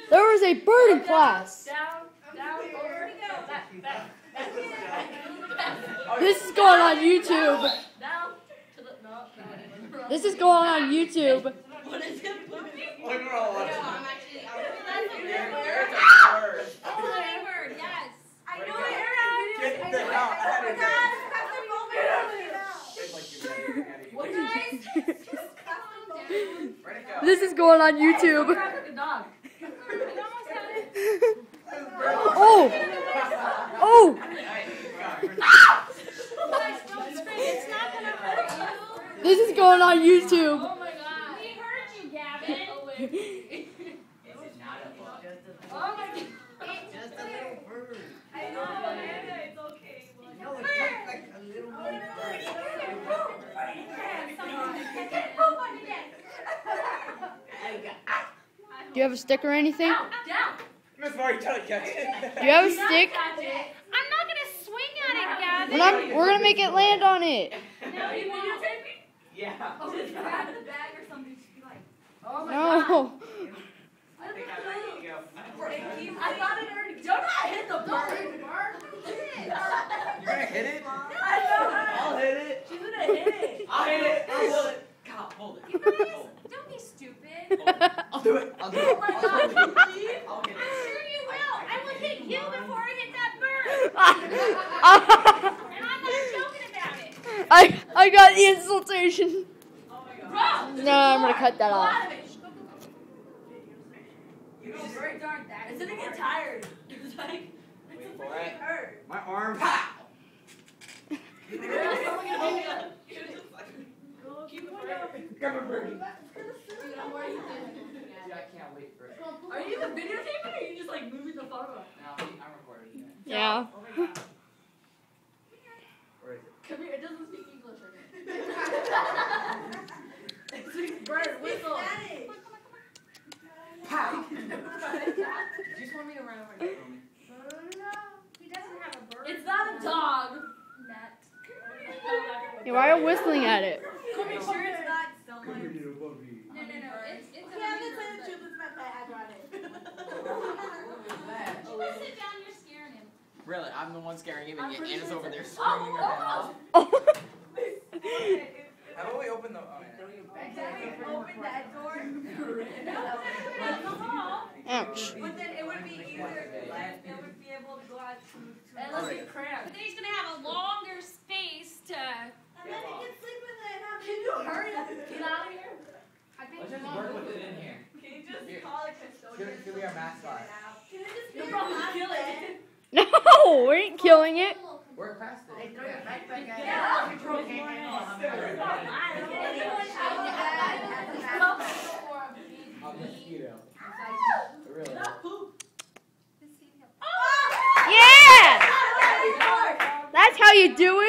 There was a bird in class. This is going on YouTube. This is going on YouTube. What is it? This is going on YouTube. Oh! Oh! This is going on YouTube. Oh my god. We heard you, Gavin. Oh my god. Just a little bird. I know, Amanda, it's okay. No, it looks like a little bird. Do you have a stick or anything? Down. Miss Mari, tell it, Gavin. Do you have a stick? I'm not gonna swing at it, Gavin. We're gonna make it land on it. No, you videotaping? Yeah. Oh, just grab the bag or something. Just be like, oh my No. god. I think I need to go. I thought it already. Do not hit the bird. You're gonna hit it? I'll hit it. She's gonna hit it. I'll hit it. I'll hold it. God, hold it. You guys, don't be stupid. I'll do it. I'll do it. Oh my god, Steve. I'll hit I'm sure you will. I will hit you before I hit that bird. And I'm not joking about it. I got the insultation. Oh my god. No, I'm gonna cut that off. You go very dark that. It's gonna get tired. It's like, Wait for it. hurt. My arm. Pow! Someone gonna hold me up. Keep it forever. Grab a birdie. Dude, I'm worried. Dude, I can't wait for it. Are you even videotaping or are you just like moving the photo? No, I'm recording it. Yeah. Oh my god. Where is it? Come here, it doesn't speak English. It speaks bird, whistle. Pow! Do you just want me to run over here? He doesn't have a bird. It's not a dog. Net. Yeah, why are you whistling at it? Are you sure it's not someone? No. It's a sit down, you're scaring him. Really, I'm the one scaring him, and I'm pretty Anna's sure over there it's- screaming her head off. Oh. How about we open the... Oh, Open that door. Ouch. But then it would be either like it would be able to go out to unless it's cramped. But then he's gonna have a longer space to. And then he can sleep with it. Can you hurry up? Get out of here. I think Let's just work with it in here. Can you just Here. call a custodian? Should be our mascot. Can it just You'll probably kill it. No, we ain't killing it. Work past it. They throw your backpack at Yeah. it. Control can't handle A mosquito. Really? Yeah! That's how you do it.